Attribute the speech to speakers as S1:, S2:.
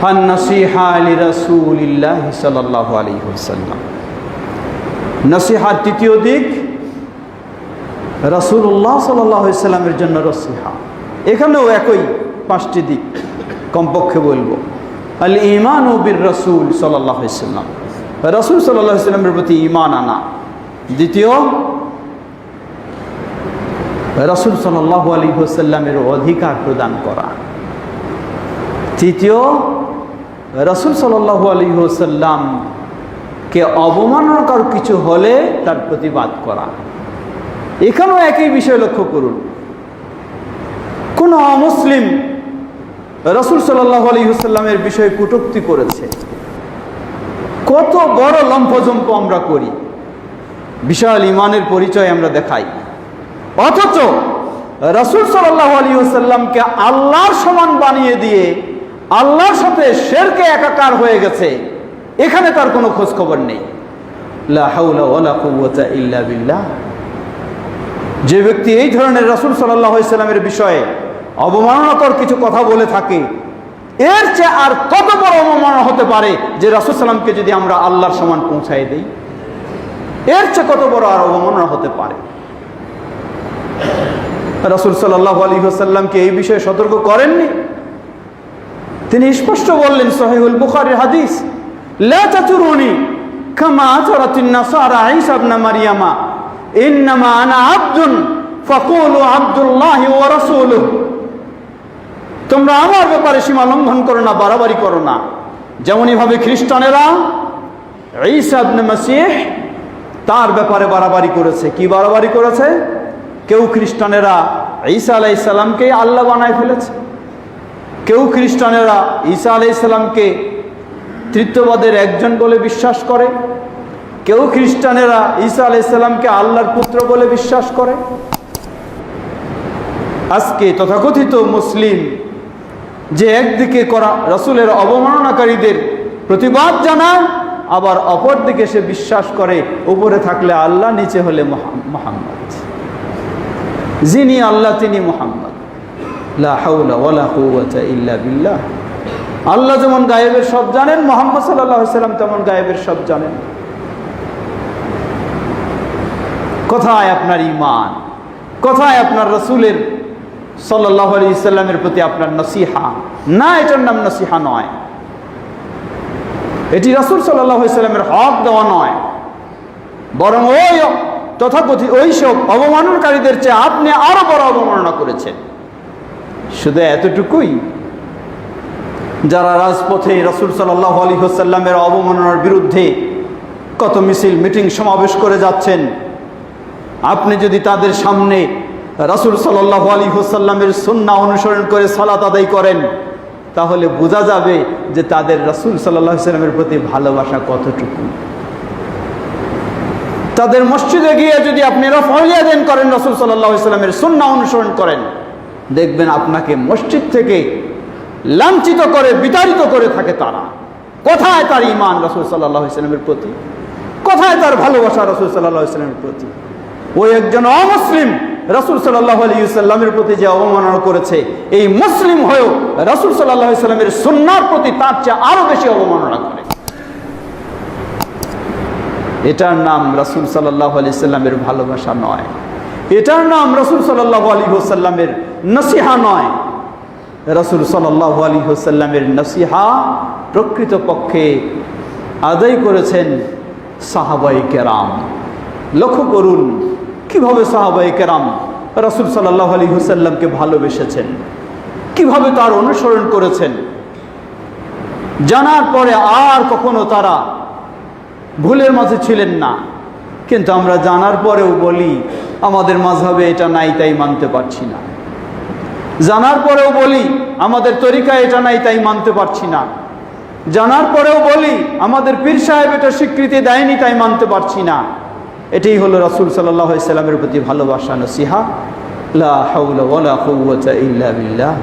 S1: আন-নাসিহা লিরাসূলিল্লাহি সাল্লাল্লাহু আলাইহি ওয়াসাল্লাম। নসিহার তৃতীয় দিক রাসূলুল্লাহ সাল্লাল্লাহু আলাইহি ওয়াসাল্লামের জন্য নসিহা। এখানেও একই 5টি দিক কমপক্ষে বলবো। আল ঈমানু বির রাসূল সাল্লাল্লাহু আলাইহি ওয়াসাল্লাম, রাসূল সাল্লাল্লাহু আলাইহি ওয়াসাল্লামের প্রতি ঈমান আনা। দ্বিতীয়, রাসূল সাল্লাল্লাহু আলাইহি ওয়াসাল্লামের অধিকার প্রদান করা। তৃতীয়, রাসূল সাল্লাল্লাহু আলাইহি ওয়াসাল্লামকে অবমাননাকর কিছু হলে তার প্রতিবাদ করা। এখানেও একই বিষয় লক্ষ্য করুন। কোন অমুসলিম রাসূল সাল্লাল্লাহু আলাইহি ওয়াসাল্লামের বিষয়ে কটূক্তি করেছে, কত বড় লম্ফজম্প আমরা করি, বিশাল ঈমানের পরিচয় আমরা দেখাই, অথচ রাসূল সাল্লাল্লাহু আলাইহি ওয়াসাল্লামকে আল্লাহর সমান বানিয়ে দিয়ে আল্লাহর সাথে শিরকে একাকার হয়ে গেছে, এখানে তার কোনো খোঁজ খবর নেই। লা হাওলা ওয়ালা কুওয়াতা ইল্লা বিল্লাহ। যে ব্যক্তি এই ধরনের রাসূল সাল্লাল্লাহু আলাইহি ওয়াসাল্লামের বিষয়ে অবমাননাকর কিছু কথা বলে থাকে, এর চেয়ে আর কত বড় অবমাননা হতে পারে যে রাসূল সাল্লামকে যদি আমরা আল্লাহর সমান পৌঁছায় দেই? এর চেয়ে কত বড় আর অবমাননা হতে পারে? রাসূল সাল্লাল্লাহু আলাইহি ওয়াসাল্লামকে এই বিষয়ে সতর্ক করেননি? তিনি স্পষ্ট বললেন, সহিহুল বুখারীর হাদিস, লা তাতুরুনি কামা আতারাতিন নাসারা ঈসা ইবনে মারইয়ামা ইন্নামা আনা আবদুন ফাকুলু আবদুল্লাহি ওয়া রাসূলুহু। তোমরা আমার ব্যাপারে সীমা লঙ্ঘন করো না, বাড়াবাড়ি করো না। যেমনই ভাবে খ্রিস্টানেরা ঈসা ইবনে মাসীহ তার ব্যাপারে বাড়াবাড়ি করেছে। কি বাড়াবাড়ি করেছে? কেউ খ্রিস্টানেরা ঈসা আলাইহিস সালামকে আল্লাহ বানায় ফেলেছে, কেউ খ্রিস্টানেরা ঈসা আলাইহিস সালামকে তৃতীয়বাদের একজন বলে বিশ্বাস করে, কেউ খ্রিস্টানেরা ঈসা আলাইহিস সালামকে আল্লাহর পুত্র বলে বিশ্বাস করে। আজকে তথাকথিত মুসলিম যে একদিকে করা রাসূলের অবমাননাকারীদের প্রতিবাদ জানায়, আবার অপর দিকে সে বিশ্বাস করে উপরে থাকলে আল্লাহ, নিচে হলে মুহাম্মদ। যিনি আল্লাহ তিনি মুহাম্মদ। লা হাওলা ওয়ালা কুওয়াতা ইল্লা বিল্লাহ। আল্লাহ যেমন গায়েবের সব জানেন, মুহাম্মদ সাল্লাল্লাহু আলাইহি ওয়াসাল্লাম তেমন গায়েবের সব জানেন। কোথায় আপনার ঈমান? কোথায় আপনার রাসূলের সাল্লাল্লাহু আলাইহি ওয়াসাল্লামের প্রতি আপনার নসিহা? না, এটার নাম নসিহা নয়। এটি রাসূল সাল্লাল্লাহু আলাইহি ওয়াসাল্লামের হক দেওয়া নয়, বরং ওই তথাকথিত ওইসব অবমাননাকারীদের চেয়ে আপনি আরো বড় অবমাননা করেছেন। শুধু এতটুকুই, যারা রাজপথে রাসূল সাল্লাল্লাহু আলাইহি ওয়াসাল্লামের অবমাননার বিরুদ্ধে কত মিছিল, মিটিং, সমাবেশ করে যাচ্ছেন, আপনি যদি তাদের সামনে রাসূল সাল্লাল্লাহু আলাইহি ওয়াসাল্লামের সুন্নাহ অনুসরণ করে সালাত আদায় করেন, তাহলে বোঝা যাবে যে তাদের রাসূল সাল্লাল্লাহু আলাইহি ওয়াসাল্লামের প্রতি ভালোবাসা কতটুকু। তাদের মসজিদে গিয়ে যদি আপনি রাফউল ইয়াদাইন করেন, রাসূল সাল্লাল্লাহু আলাইহি ওয়াসাল্লামের সুন্নাহ অনুসরণ করেন, দেখবেন আপনাকে মসজিদ থেকে লাঞ্ছিত করে, বিতাড়িত করে থাকে তারা। কোথায় তার ঈমান রাসূল সাল্লাল্লাহু আলাইহি ওয়াসাল্লামের প্রতি? কোথায় তার ভালোবাসা রাসূল সাল্লাল্লাহু আলাইহি ওয়াসাল্লামের প্রতি? ওই একজন অমুসলিম রাসূল সাল্লাল্লাহু আলাইহি ওয়াসাল্লামের প্রতি যে অবমাননা করেছে, এই মুসলিম হয়েও রাসূল সাল্লাল্লাহু আলাইহি ওয়াসাল্লামের সুন্নাহর প্রতি তার চেয়ে আরো বেশি অবমাননা করে। এটার নাম রাসূল সাল্লাল্লাহু আলাইহি ওয়াসাল্লামের ভালোবাসা নয়, এটার নাম রাসূল সাল্লাল্লাহু আলাইহি ওয়াসাল্লামের নসিহা নয়। রাসূল সাল্লাল্লাহু আলাইহি ওয়াসাল্লামের নসিহা প্রকৃতপক্ষে আদায় করেছেন সাহাবায়ে কেরাম। লক্ষ্য করুন কিভাবে সাহাবায়ে কেরাম রাসূল সাল্লাল্লাহু আলাইহি ওয়াসাল্লামকে ভালোবেসেছেন, কিভাবে তার অনুসরণ করেছেন। জানার পরে আর কখনো তারা ভুলের মাঝে ছিলেন না, কিন্তু আমরা জানার পরেও বলি আমাদের মাযহাবে এটা নাই, তাই মানতে পারছি না। জানার পরেও বলি আমাদের তরিকা এটা নাই, তাই মানতে পারছি না। জানার পরেও বলি আমাদের পীর সাহেব এটা স্বীকৃতি দেয়নি, তাই মানতে পারছি না। এটাই হলো রাসূল সাল্লাল্লাহু আলাইহি ওয়াসাল্লামের প্রতি ভালোবাসা, নসিহা। লা হাওলা ওয়ালা কুওয়াতা ইল্লা বিল্লাহ।